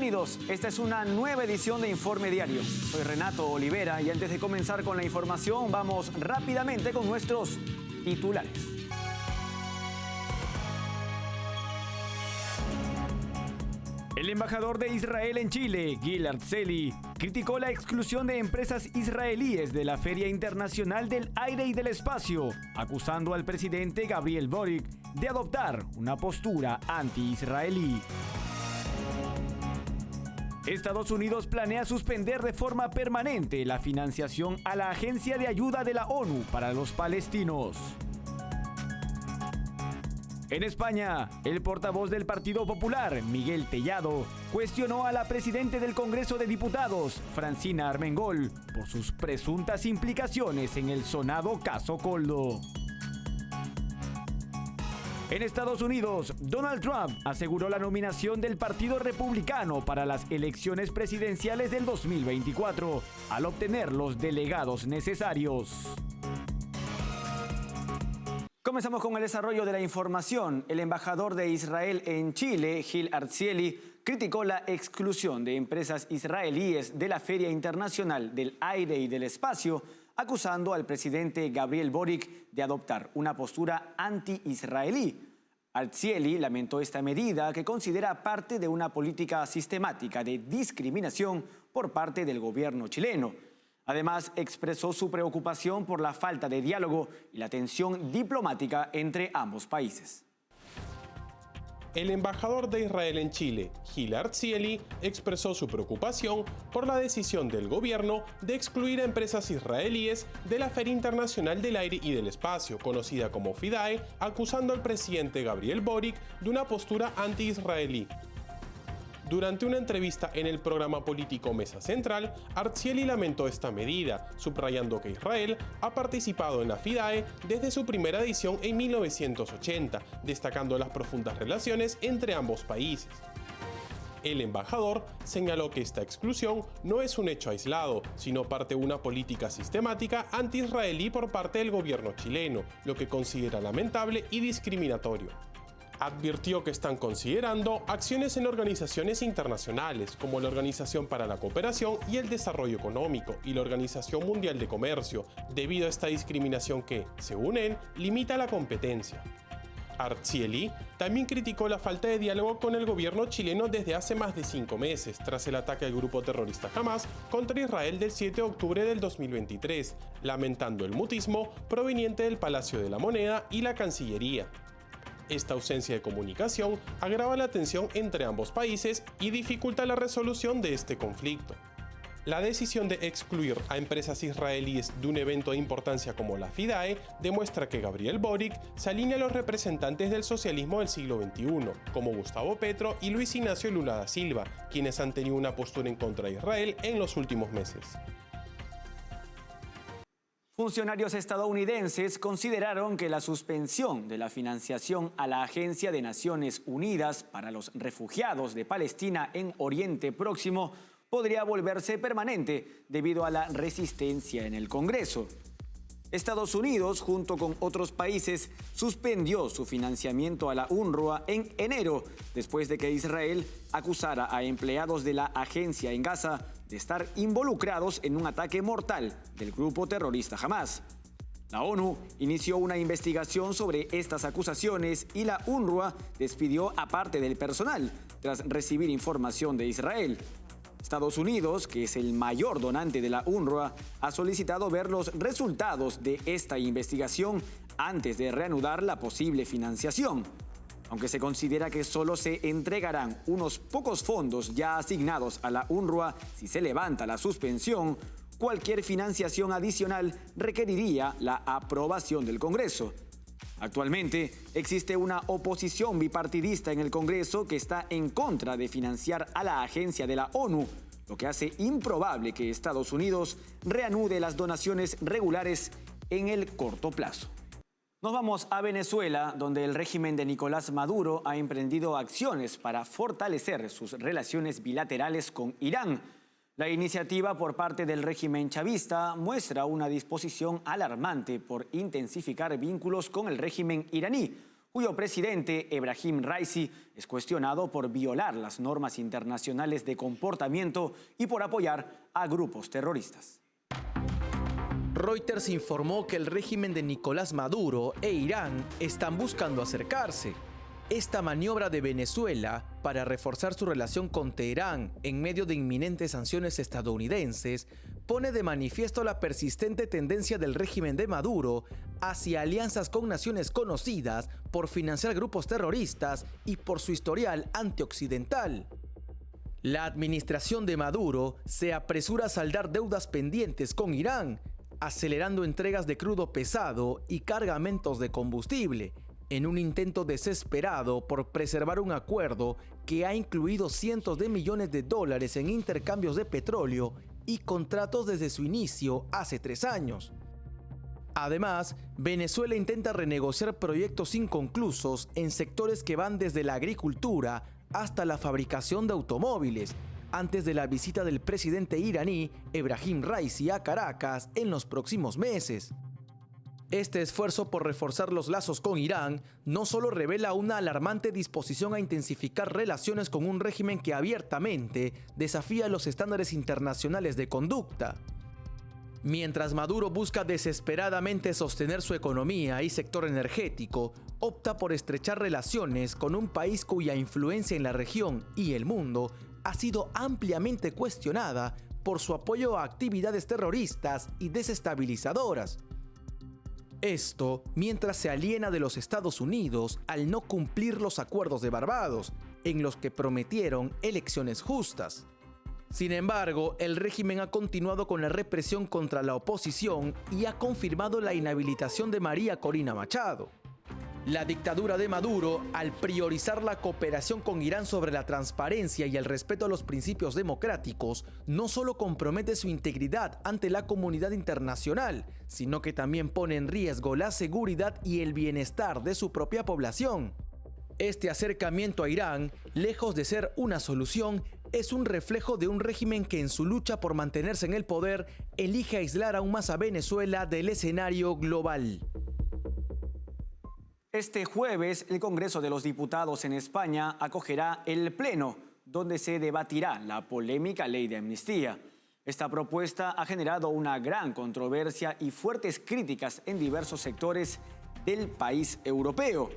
Bienvenidos, esta es una nueva edición de Informe Diario. Soy Renato Olivera y antes de comenzar con la información vamos rápidamente con nuestros titulares. El embajador de Israel en Chile, Gil Arzelli, criticó la exclusión de empresas israelíes de la Feria Internacional del Aire y del Espacio, acusando al presidente Gabriel Boric de adoptar una postura anti-israelí. Estados Unidos planea suspender de forma permanente la financiación a la Agencia de Ayuda de la ONU para los Palestinos. En España, el portavoz del Partido Popular, Miguel Tellado, cuestionó a la presidenta del Congreso de Diputados, Francina Armengol, por sus presuntas implicaciones en el sonado caso Coldo. En Estados Unidos, Donald Trump aseguró la nominación del Partido Republicano para las elecciones presidenciales del 2024, al obtener los delegados necesarios. Comenzamos con el desarrollo de la información. El embajador de Israel en Chile, Gil Arzelli, criticó la exclusión de empresas israelíes de la Feria Internacional del Aire y del Espacio, acusando al presidente Gabriel Boric de adoptar una postura anti-israelí. Arzelli lamentó esta medida que considera parte de una política sistemática de discriminación por parte del gobierno chileno. Además, expresó su preocupación por la falta de diálogo y la tensión diplomática entre ambos países. El embajador de Israel en Chile, Gil Arzelli, expresó su preocupación por la decisión del gobierno de excluir a empresas israelíes de la Feria Internacional del Aire y del Espacio, conocida como FIDAE, acusando al presidente Gabriel Boric de una postura anti-israelí. Durante una entrevista en el programa político Mesa Central, Arzelli lamentó esta medida, subrayando que Israel ha participado en la FIDAE desde su primera edición en 1980, destacando las profundas relaciones entre ambos países. El embajador señaló que esta exclusión no es un hecho aislado, sino parte de una política sistemática anti-israelí por parte del gobierno chileno, lo que considera lamentable y discriminatorio. Advirtió que están considerando acciones en organizaciones internacionales como la Organización para la Cooperación y el Desarrollo Económico y la Organización Mundial de Comercio, debido a esta discriminación que, según él, limita la competencia. Arzelli también criticó la falta de diálogo con el gobierno chileno desde hace más de 5 meses, tras el ataque al grupo terrorista Hamas contra Israel del 7 de octubre del 2023, lamentando el mutismo proveniente del Palacio de la Moneda y la Cancillería. Esta ausencia de comunicación agrava la tensión entre ambos países y dificulta la resolución de este conflicto. La decisión de excluir a empresas israelíes de un evento de importancia como la FIDAE demuestra que Gabriel Boric se alinea a los representantes del socialismo del siglo XXI, como Gustavo Petro y Luis Ignacio Lula da Silva, quienes han tenido una postura en contra de Israel en los últimos meses. Funcionarios estadounidenses consideraron que la suspensión de la financiación a la Agencia de Naciones Unidas para los Refugiados de Palestina en Oriente Próximo podría volverse permanente debido a la resistencia en el Congreso. Estados Unidos, junto con otros países, suspendió su financiamiento a la UNRWA en enero, después de que Israel acusara a empleados de la agencia en Gaza de estar involucrados en un ataque mortal del grupo terrorista Hamas. La ONU inició una investigación sobre estas acusaciones y la UNRWA despidió a parte del personal tras recibir información de Israel. Estados Unidos, que es el mayor donante de la UNRWA, ha solicitado ver los resultados de esta investigación antes de reanudar la posible financiación. Aunque se considera que solo se entregarán unos pocos fondos ya asignados a la UNRWA si se levanta la suspensión, cualquier financiación adicional requeriría la aprobación del Congreso. Actualmente existe una oposición bipartidista en el Congreso que está en contra de financiar a la agencia de la ONU, lo que hace improbable que Estados Unidos reanude las donaciones regulares en el corto plazo. Nos vamos a Venezuela, donde el régimen de Nicolás Maduro ha emprendido acciones para fortalecer sus relaciones bilaterales con Irán. La iniciativa por parte del régimen chavista muestra una disposición alarmante por intensificar vínculos con el régimen iraní, cuyo presidente, Ebrahim Raisi, es cuestionado por violar las normas internacionales de comportamiento y por apoyar a grupos terroristas. Reuters informó que el régimen de Nicolás Maduro e Irán están buscando acercarse. Esta maniobra de Venezuela para reforzar su relación con Teherán en medio de inminentes sanciones estadounidenses pone de manifiesto la persistente tendencia del régimen de Maduro hacia alianzas con naciones conocidas por financiar grupos terroristas y por su historial antioccidental. La administración de Maduro se apresura a saldar deudas pendientes con Irán, acelerando entregas de crudo pesado y cargamentos de combustible, en un intento desesperado por preservar un acuerdo que ha incluido cientos de millones de dólares en intercambios de petróleo y contratos desde su inicio hace 3 años. Además, Venezuela intenta renegociar proyectos inconclusos en sectores que van desde la agricultura hasta la fabricación de automóviles, antes de la visita del presidente iraní Ebrahim Raisi a Caracas en los próximos meses. Este esfuerzo por reforzar los lazos con Irán no solo revela una alarmante disposición a intensificar relaciones con un régimen que abiertamente desafía los estándares internacionales de conducta. Mientras Maduro busca desesperadamente sostener su economía y sector energético, opta por estrechar relaciones con un país cuya influencia en la región y el mundo ha sido ampliamente cuestionada por su apoyo a actividades terroristas y desestabilizadoras. Esto mientras se aliena de los Estados Unidos al no cumplir los acuerdos de Barbados, en los que prometieron elecciones justas. Sin embargo, el régimen ha continuado con la represión contra la oposición y ha confirmado la inhabilitación de María Corina Machado. La dictadura de Maduro, al priorizar la cooperación con Irán sobre la transparencia y el respeto a los principios democráticos, no solo compromete su integridad ante la comunidad internacional, sino que también pone en riesgo la seguridad y el bienestar de su propia población. Este acercamiento a Irán, lejos de ser una solución, es un reflejo de un régimen que en su lucha por mantenerse en el poder elige aislar aún más a Venezuela del escenario global. Este jueves, el Congreso de los Diputados en España acogerá el Pleno, donde se debatirá la polémica ley de amnistía. Esta propuesta ha generado una gran controversia y fuertes críticas en diversos sectores del país europeo.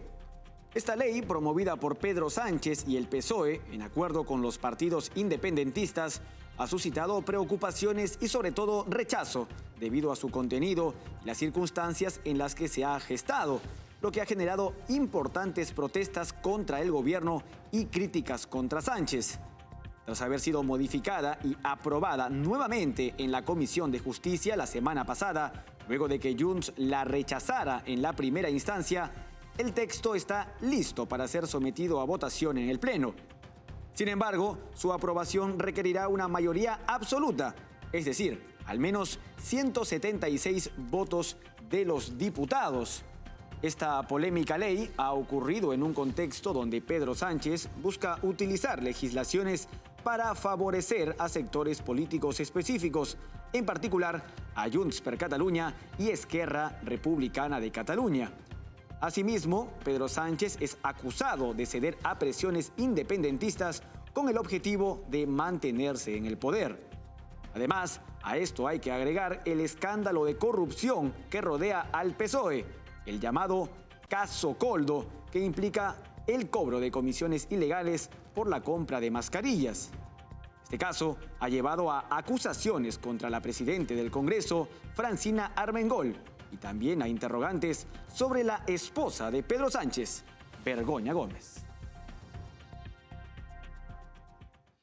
Esta ley, promovida por Pedro Sánchez y el PSOE, en acuerdo con los partidos independentistas, ha suscitado preocupaciones y sobre todo rechazo, debido a su contenido y las circunstancias en las que se ha gestado, lo que ha generado importantes protestas contra el gobierno y críticas contra Sánchez. Tras haber sido modificada y aprobada nuevamente en la Comisión de Justicia la semana pasada, luego de que Junts la rechazara en la primera instancia, el texto está listo para ser sometido a votación en el Pleno. Sin embargo, su aprobación requerirá una mayoría absoluta, es decir, al menos 176 votos de los diputados. Esta polémica ley ha ocurrido en un contexto donde Pedro Sánchez busca utilizar legislaciones para favorecer a sectores políticos específicos, en particular a Junts per Catalunya y Esquerra Republicana de Cataluña. Asimismo, Pedro Sánchez es acusado de ceder a presiones independentistas con el objetivo de mantenerse en el poder. Además, a esto hay que agregar el escándalo de corrupción que rodea al PSOE, el llamado caso Koldo, que implica el cobro de comisiones ilegales por la compra de mascarillas. Este caso ha llevado a acusaciones contra la presidenta del Congreso, Francina Armengol, y también a interrogantes sobre la esposa de Pedro Sánchez, Begoña Gómez.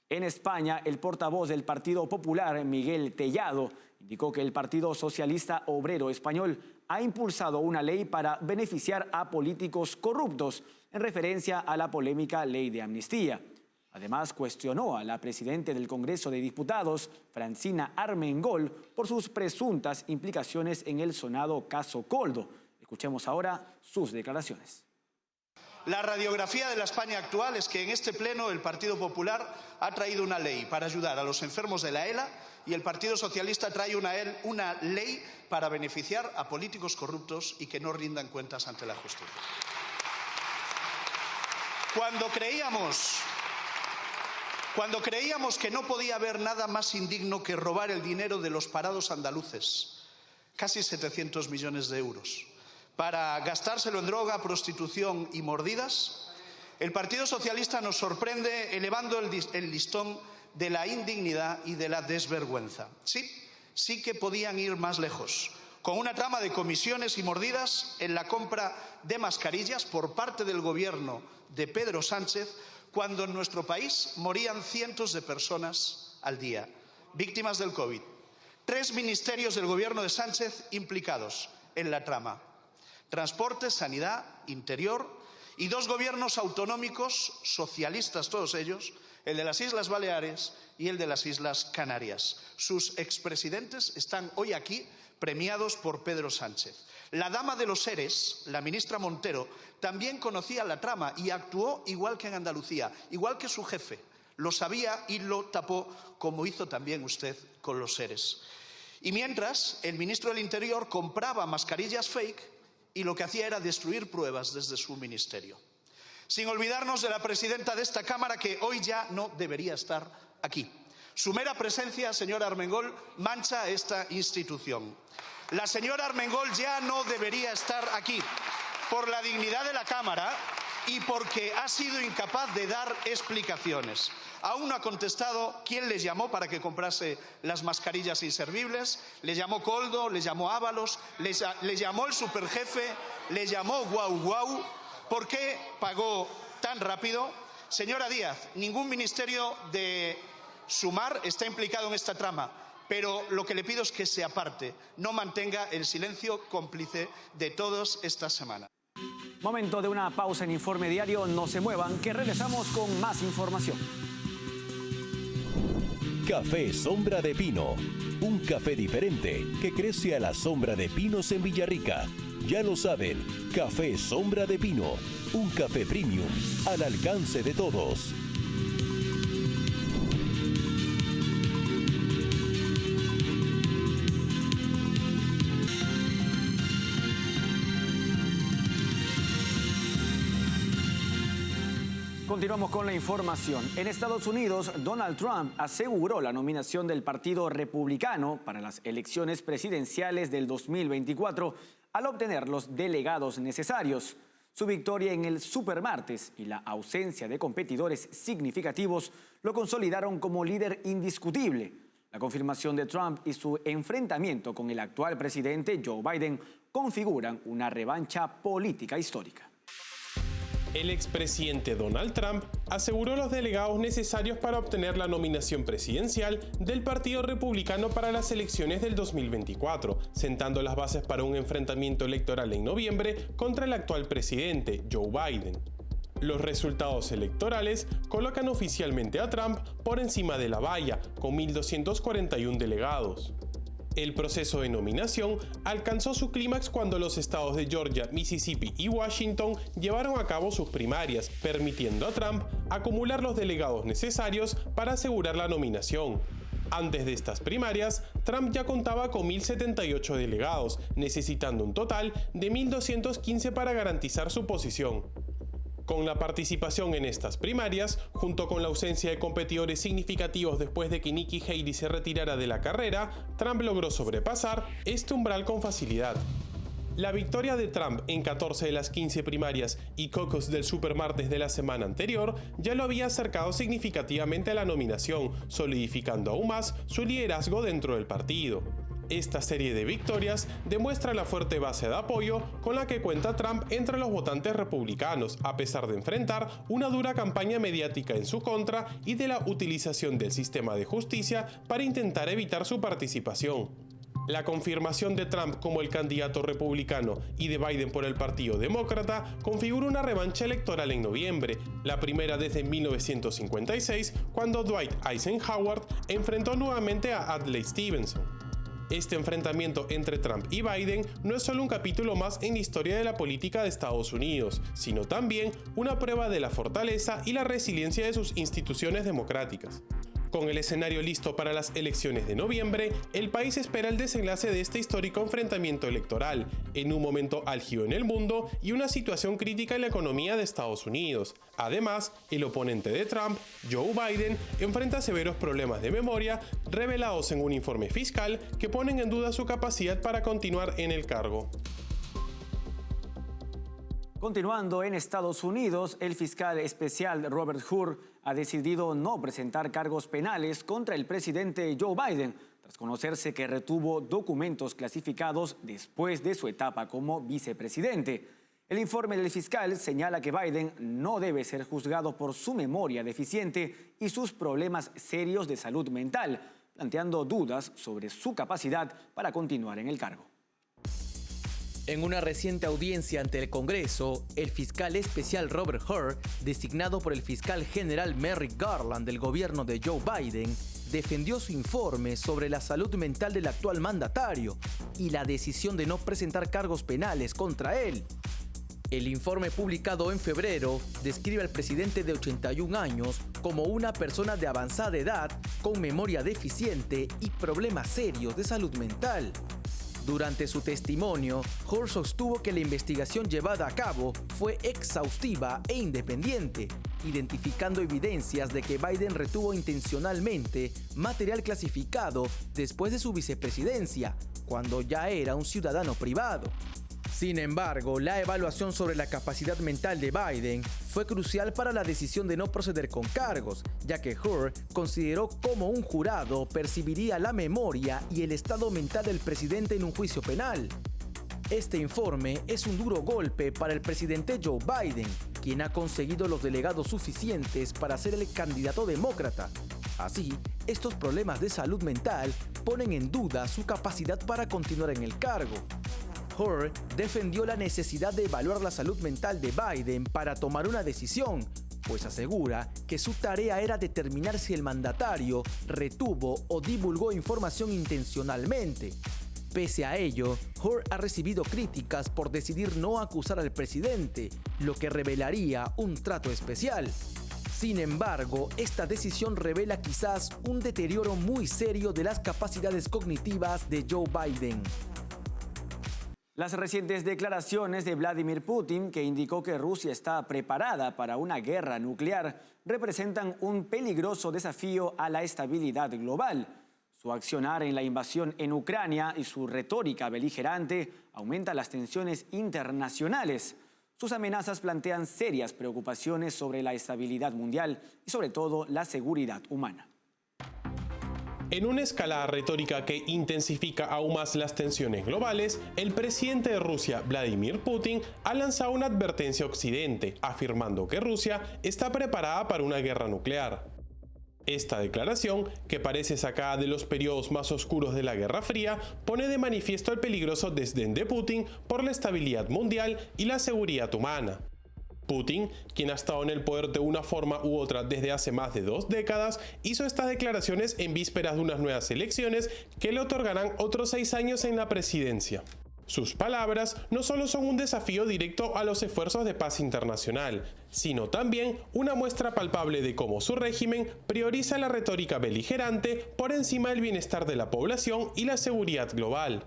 En España, el portavoz del Partido Popular, Miguel Tellado, indicó que el Partido Socialista Obrero Español ha impulsado una ley para beneficiar a políticos corruptos, en referencia a la polémica ley de amnistía. Además, cuestionó a la presidenta del Congreso de Diputados, Francina Armengol, por sus presuntas implicaciones en el sonado caso Koldo. Escuchemos ahora sus declaraciones. La radiografía de la España actual es que en este pleno el Partido Popular ha traído una ley para ayudar a los enfermos de la ELA y el Partido Socialista trae una ley para beneficiar a políticos corruptos y que no rindan cuentas ante la justicia. Cuando creíamos que no podía haber nada más indigno que robar el dinero de los parados andaluces, casi 700 millones de euros, para gastárselo en droga, prostitución y mordidas, el Partido Socialista nos sorprende elevando el listón de la indignidad y de la desvergüenza. Sí que podían ir más lejos, con una trama de comisiones y mordidas en la compra de mascarillas por parte del gobierno de Pedro Sánchez, cuando en nuestro país morían cientos de personas al día, víctimas del COVID. 3 ministerios del gobierno de Sánchez implicados en la trama: Transporte, Sanidad, Interior, y 2 gobiernos autonómicos, socialistas todos ellos, el de las Islas Baleares y el de las Islas Canarias. Sus expresidentes están hoy aquí premiados por Pedro Sánchez. La dama de los ERES, la ministra Montero, también conocía la trama y actuó igual que en Andalucía, igual que su jefe. Lo sabía y lo tapó, como hizo también usted con los ERES. Y mientras, el ministro del Interior compraba mascarillas fake y lo que hacía era destruir pruebas desde su ministerio. Sin olvidarnos de la presidenta de esta Cámara, que hoy ya no debería estar aquí. Su mera presencia, señora Armengol, mancha esta institución. La señora Armengol ya no debería estar aquí por la dignidad de la Cámara y porque ha sido incapaz de dar explicaciones. Aún no ha contestado quién les llamó para que comprase las mascarillas inservibles. Le llamó Koldo, le llamó Ábalos, le llamó el superjefe, le llamó Guau Guau. ¿Por qué pagó tan rápido? Señora Díaz, ningún ministerio de Sumar está implicado en esta trama, pero lo que le pido es que se aparte, no mantenga el silencio cómplice de todas estas semanas. Momento de una pausa en Informe Diario. No se muevan, que regresamos con más información. Café Sombra de Pino. Un café diferente que crece a la sombra de pinos en Villarrica. Ya lo saben, Café Sombra de Pino. Un café premium al alcance de todos. Continuamos con la información. En Estados Unidos, Donald Trump aseguró la nominación del Partido Republicano para las elecciones presidenciales del 2024 al obtener los delegados necesarios. Su victoria en el supermartes y la ausencia de competidores significativos lo consolidaron como líder indiscutible. La confirmación de Trump y su enfrentamiento con el actual presidente Joe Biden configuran una revancha política histórica. El expresidente Donald Trump aseguró los delegados necesarios para obtener la nominación presidencial del Partido Republicano para las elecciones del 2024, sentando las bases para un enfrentamiento electoral en noviembre contra el actual presidente, Joe Biden. Los resultados electorales colocan oficialmente a Trump por encima de la valla, con 1.241 delegados. El proceso de nominación alcanzó su clímax cuando los estados de Georgia, Mississippi y Washington llevaron a cabo sus primarias, permitiendo a Trump acumular los delegados necesarios para asegurar la nominación. Antes de estas primarias, Trump ya contaba con 1.078 delegados, necesitando un total de 1.215 para garantizar su posición. Con la participación en estas primarias, junto con la ausencia de competidores significativos después de que Nikki Haley se retirara de la carrera, Trump logró sobrepasar este umbral con facilidad. La victoria de Trump en 14 de las 15 primarias y caucus del supermartes de la semana anterior ya lo había acercado significativamente a la nominación, solidificando aún más su liderazgo dentro del partido. Esta serie de victorias demuestra la fuerte base de apoyo con la que cuenta Trump entre los votantes republicanos, a pesar de enfrentar una dura campaña mediática en su contra y de la utilización del sistema de justicia para intentar evitar su participación. La confirmación de Trump como el candidato republicano y de Biden por el Partido Demócrata configura una revancha electoral en noviembre, la primera desde 1956, cuando Dwight Eisenhower enfrentó nuevamente a Adlai Stevenson. Este enfrentamiento entre Trump y Biden no es solo un capítulo más en la historia de la política de Estados Unidos, sino también una prueba de la fortaleza y la resiliencia de sus instituciones democráticas. Con el escenario listo para las elecciones de noviembre, el país espera el desenlace de este histórico enfrentamiento electoral, en un momento álgido en el mundo y una situación crítica en la economía de Estados Unidos. Además, el oponente de Trump, Joe Biden, enfrenta severos problemas de memoria revelados en un informe fiscal que ponen en duda su capacidad para continuar en el cargo. Continuando en Estados Unidos, el fiscal especial Robert Hur ha decidido no presentar cargos penales contra el presidente Joe Biden, tras conocerse que retuvo documentos clasificados después de su etapa como vicepresidente. El informe del fiscal señala que Biden no debe ser juzgado por su memoria deficiente y sus problemas serios de salud mental, planteando dudas sobre su capacidad para continuar en el cargo. En una reciente audiencia ante el Congreso, el fiscal especial Robert Hur, designado por el fiscal general Merrick Garland del gobierno de Joe Biden, defendió su informe sobre la salud mental del actual mandatario y la decisión de no presentar cargos penales contra él. El informe publicado en febrero describe al presidente de 81 años como una persona de avanzada edad con memoria deficiente y problemas serios de salud mental. Durante su testimonio, Hur sostuvo que la investigación llevada a cabo fue exhaustiva e independiente, identificando evidencias de que Biden retuvo intencionalmente material clasificado después de su vicepresidencia, cuando ya era un ciudadano privado. Sin embargo, la evaluación sobre la capacidad mental de Biden fue crucial para la decisión de no proceder con cargos, ya que Hur consideró cómo un jurado percibiría la memoria y el estado mental del presidente en un juicio penal. Este informe es un duro golpe para el presidente Joe Biden, quien ha conseguido los delegados suficientes para ser el candidato demócrata. Así, estos problemas de salud mental ponen en duda su capacidad para continuar en el cargo. Hur defendió la necesidad de evaluar la salud mental de Biden para tomar una decisión, pues asegura que su tarea era determinar si el mandatario retuvo o divulgó información intencionalmente. Pese a ello, Hur ha recibido críticas por decidir no acusar al presidente, lo que revelaría un trato especial. Sin embargo, esta decisión revela quizás un deterioro muy serio de las capacidades cognitivas de Joe Biden. Las recientes declaraciones de Vladimir Putin, que indicó que Rusia está preparada para una guerra nuclear, representan un peligroso desafío a la estabilidad global. Su accionar en la invasión en Ucrania y su retórica beligerante aumenta las tensiones internacionales. Sus amenazas plantean serias preocupaciones sobre la estabilidad mundial y sobre todo la seguridad humana. En una escalada retórica que intensifica aún más las tensiones globales, el presidente de Rusia, Vladimir Putin, ha lanzado una advertencia a Occidente, afirmando que Rusia está preparada para una guerra nuclear. Esta declaración, que parece sacada de los periodos más oscuros de la Guerra Fría, pone de manifiesto el peligroso desdén de Putin por la estabilidad mundial y la seguridad humana. Putin, quien ha estado en el poder de una forma u otra desde hace más de 2 décadas, hizo estas declaraciones en vísperas de unas nuevas elecciones que le otorgarán otros 6 años en la presidencia. Sus palabras no solo son un desafío directo a los esfuerzos de paz internacional, sino también una muestra palpable de cómo su régimen prioriza la retórica beligerante por encima del bienestar de la población y la seguridad global.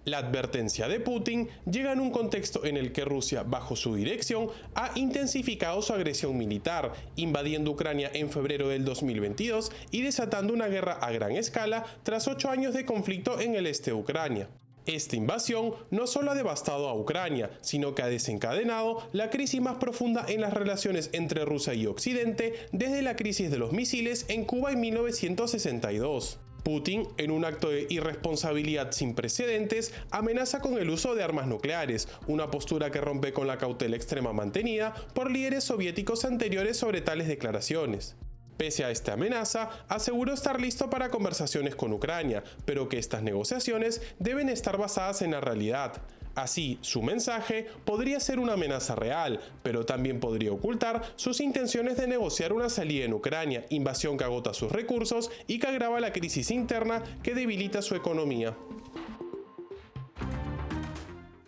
La advertencia de Putin llega en un contexto en el que Rusia, bajo su dirección, ha intensificado su agresión militar, invadiendo Ucrania en febrero del 2022 y desatando una guerra a gran escala tras 8 años de conflicto en el este de Ucrania. Esta invasión no solo ha devastado a Ucrania, sino que ha desencadenado la crisis más profunda en las relaciones entre Rusia y Occidente desde la crisis de los misiles en Cuba en 1962. Putin, en un acto de irresponsabilidad sin precedentes, amenaza con el uso de armas nucleares, una postura que rompe con la cautela extrema mantenida por líderes soviéticos anteriores sobre tales declaraciones. Pese a esta amenaza, aseguró estar listo para conversaciones con Ucrania, pero que estas negociaciones deben estar basadas en la realidad. Así, su mensaje podría ser una amenaza real, pero también podría ocultar sus intenciones de negociar una salida en Ucrania, invasión que agota sus recursos y que agrava la crisis interna que debilita su economía.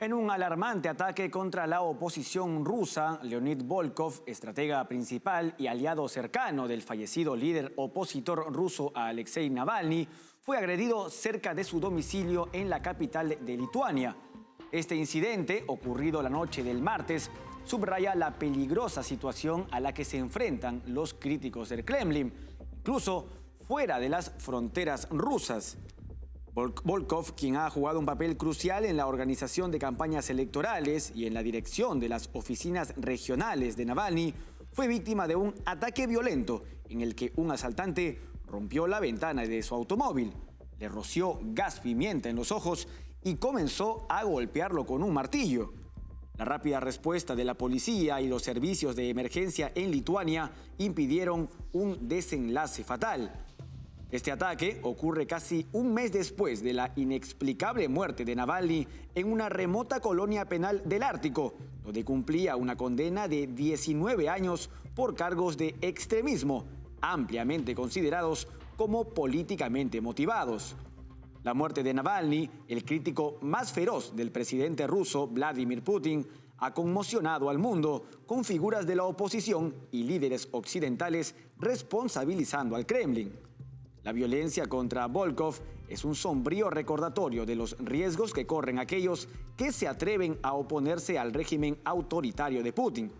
En un alarmante ataque contra la oposición rusa, Leonid Volkov, estratega principal y aliado cercano del fallecido líder opositor ruso Alexei Navalny, fue agredido cerca de su domicilio en la capital de Lituania. Este incidente, ocurrido la noche del martes, subraya la peligrosa situación a la que se enfrentan los críticos del Kremlin, incluso fuera de las fronteras rusas. Volkov, quien ha jugado un papel crucial en la organización de campañas electorales y en la dirección de las oficinas regionales de Navalny, fue víctima de un ataque violento en el que un asaltante rompió la ventana de su automóvil, le roció gas pimienta en los ojos y comenzó a golpearlo con un martillo. La rápida respuesta de la policía y los servicios de emergencia en Lituania impidieron un desenlace fatal. Este ataque ocurre casi un mes después de la inexplicable muerte de Navalny en una remota colonia penal del Ártico, donde cumplía una condena de 19 años por cargos de extremismo, ampliamente considerados como políticamente motivados. La muerte de Navalny, el crítico más feroz del presidente ruso Vladimir Putin, ha conmocionado al mundo, con figuras de la oposición y líderes occidentales responsabilizando al Kremlin. La violencia contra Volkov es un sombrío recordatorio de los riesgos que corren aquellos que se atreven a oponerse al régimen autoritario de Putin.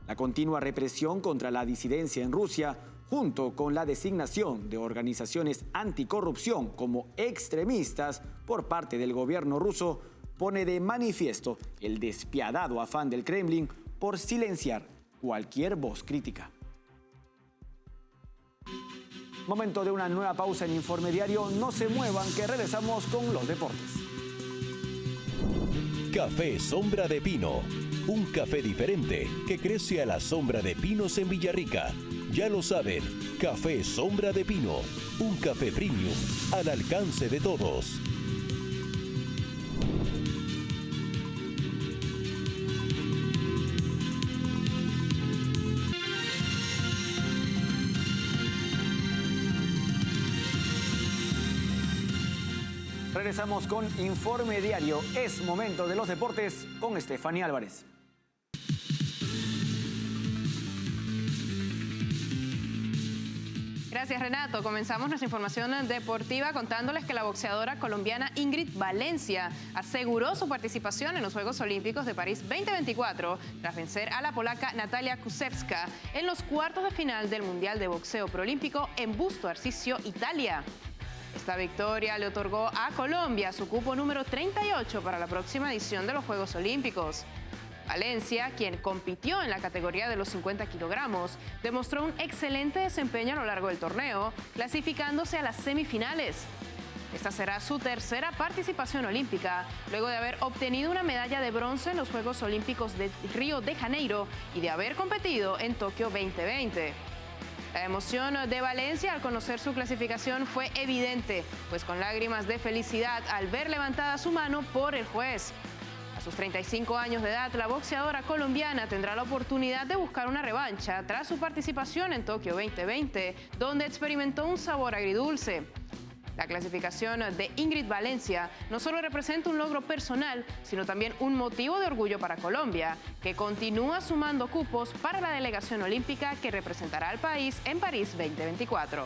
La continua represión contra la disidencia en Rusia, junto con la designación de organizaciones anticorrupción como extremistas por parte del gobierno ruso, pone de manifiesto el despiadado afán del Kremlin por silenciar cualquier voz crítica. Momento de una nueva pausa en Informe Diario. No se muevan, que regresamos con los deportes. Café Sombra de Pino. Un café diferente que crece a la sombra de pinos en Villarrica. Ya lo saben, Café Sombra de Pino. Un café premium al alcance de todos. Regresamos con Informe Diario. Es momento de los deportes con Estefanía Álvarez. Gracias, Renato. Comenzamos nuestra información deportiva contándoles que la boxeadora colombiana Ingrid Valencia aseguró su participación en los Juegos Olímpicos de París 2024 tras vencer a la polaca Natalia Kusewska en los cuartos de final del Mundial de Boxeo Proolímpico en Busto Arsizio, Italia. Esta victoria le otorgó a Colombia su cupo número 38 para la próxima edición de los Juegos Olímpicos. Valencia, quien compitió en la categoría de los 50 kilogramos, demostró un excelente desempeño a lo largo del torneo, clasificándose a las semifinales. Esta será su tercera participación olímpica, luego de haber obtenido una medalla de bronce en los Juegos Olímpicos de Río de Janeiro y de haber competido en Tokio 2020. La emoción de Valencia al conocer su clasificación fue evidente, pues con lágrimas de felicidad al ver levantada su mano por el juez. A sus 35 años de edad, la boxeadora colombiana tendrá la oportunidad de buscar una revancha tras su participación en Tokio 2020, donde experimentó un sabor agridulce. La clasificación de Ingrid Valencia no solo representa un logro personal, sino también un motivo de orgullo para Colombia, que continúa sumando cupos para la delegación olímpica que representará al país en París 2024.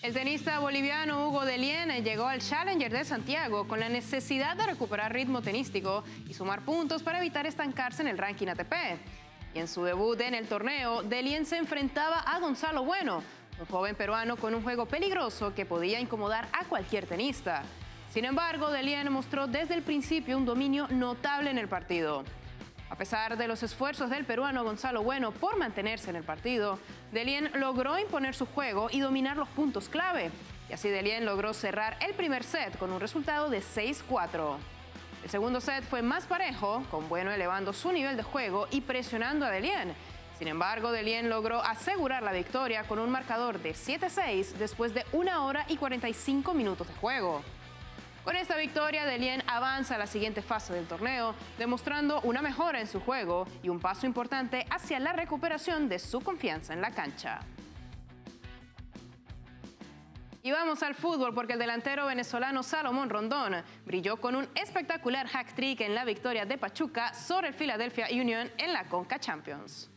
El tenista boliviano Hugo Dellien llegó al Challenger de Santiago con la necesidad de recuperar ritmo tenístico y sumar puntos para evitar estancarse en el ranking ATP. Y en su debut en el torneo, Dellien se enfrentaba a Gonzalo Bueno, un joven peruano con un juego peligroso que podía incomodar a cualquier tenista. Sin embargo, Dellien mostró desde el principio un dominio notable en el partido. A pesar de los esfuerzos del peruano Gonzalo Bueno por mantenerse en el partido, Dellien logró imponer su juego y dominar los puntos clave. Y así Dellien logró cerrar el primer set con un resultado de 6-4. El segundo set fue más parejo, con Bueno elevando su nivel de juego y presionando a Dellien. Sin embargo, Dellien logró asegurar la victoria con un marcador de 7-6 después de 1 hora y 45 minutos de juego. Con esta victoria, Dellien avanza a la siguiente fase del torneo, demostrando una mejora en su juego y un paso importante hacia la recuperación de su confianza en la cancha. Y vamos al fútbol porque el delantero venezolano Salomón Rondón brilló con un espectacular hat-trick en la victoria de Pachuca sobre el Philadelphia Union en la Conca Champions.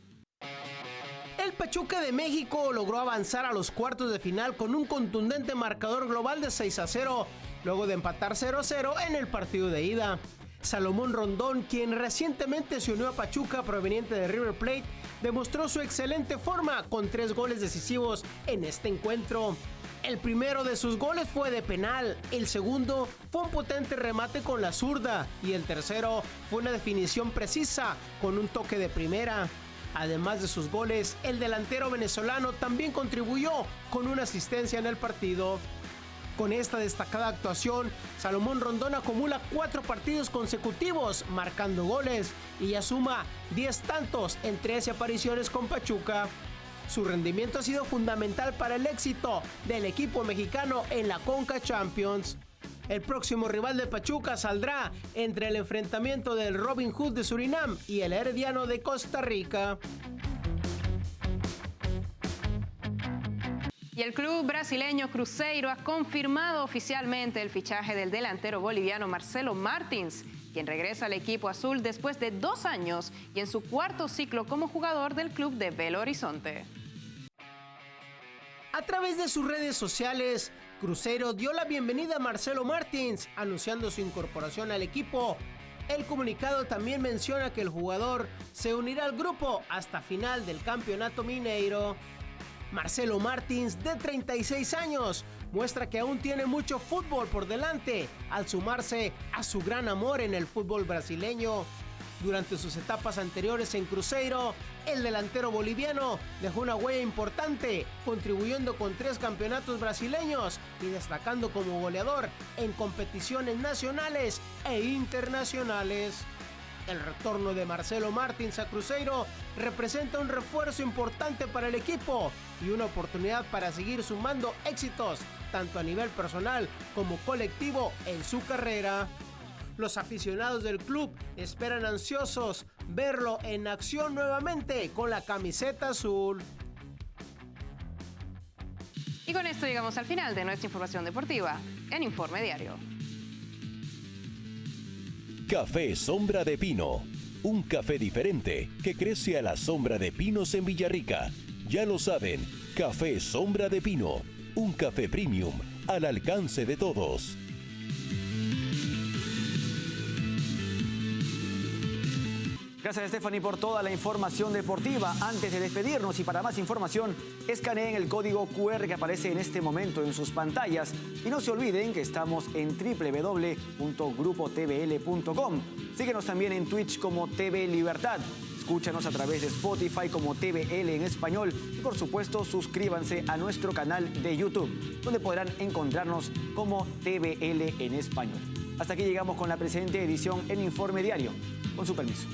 El Pachuca de México logró avanzar a los cuartos de final con un contundente marcador global de 6-0, luego de empatar 0-0 en el partido de ida. Salomón Rondón, quien recientemente se unió a Pachuca proveniente de River Plate, demostró su excelente forma con 3 goles decisivos en este encuentro. El primero de sus goles fue de penal, el segundo fue un potente remate con la zurda y el tercero fue una definición precisa con un toque de primera. Además de sus goles, el delantero venezolano también contribuyó con una asistencia en el partido. Con esta destacada actuación, Salomón Rondón acumula 4 partidos consecutivos marcando goles y ya suma 10 tantos en 13 apariciones con Pachuca. Su rendimiento ha sido fundamental para el éxito del equipo mexicano en la Conca Champions. El próximo rival de Pachuca saldrá entre el enfrentamiento del Robin Hood de Surinam y el Herediano de Costa Rica. Y el club brasileño Cruzeiro ha confirmado oficialmente el fichaje del delantero boliviano Marcelo Martins, quien regresa al equipo azul después de 2 años y en su 4º ciclo como jugador del club de Belo Horizonte. A través de sus redes sociales, Cruzeiro dio la bienvenida a Marcelo Martins, anunciando su incorporación al equipo. El comunicado también menciona que el jugador se unirá al grupo hasta final del Campeonato Mineiro. Marcelo Martins, de 36 años, muestra que aún tiene mucho fútbol por delante al sumarse a su gran amor en el fútbol brasileño. Durante sus etapas anteriores en Cruzeiro, el delantero boliviano dejó una huella importante, contribuyendo con 3 campeonatos brasileños y destacando como goleador en competiciones nacionales e internacionales. El retorno de Marcelo Martins a Cruzeiro representa un refuerzo importante para el equipo y una oportunidad para seguir sumando éxitos, tanto a nivel personal como colectivo en su carrera. Los aficionados del club esperan ansiosos verlo en acción nuevamente con la camiseta azul. Y con esto llegamos al final de nuestra información deportiva en Informe Diario. Café Sombra de Pino, un café diferente que crece a la sombra de pinos en Villarrica. Ya lo saben, Café Sombra de Pino, un café premium al alcance de todos. Gracias, Stephanie, por toda la información deportiva. Antes de despedirnos y para más información, escaneen el código QR que aparece en este momento en sus pantallas. Y no se olviden que estamos en www.grupotvl.com. Síguenos también en Twitch como TV Libertad. Escúchanos a través de Spotify como TVL en español. Y por supuesto, suscríbanse a nuestro canal de YouTube, donde podrán encontrarnos como TVL en español. Hasta aquí llegamos con la presente edición en Informe Diario. Con su permiso.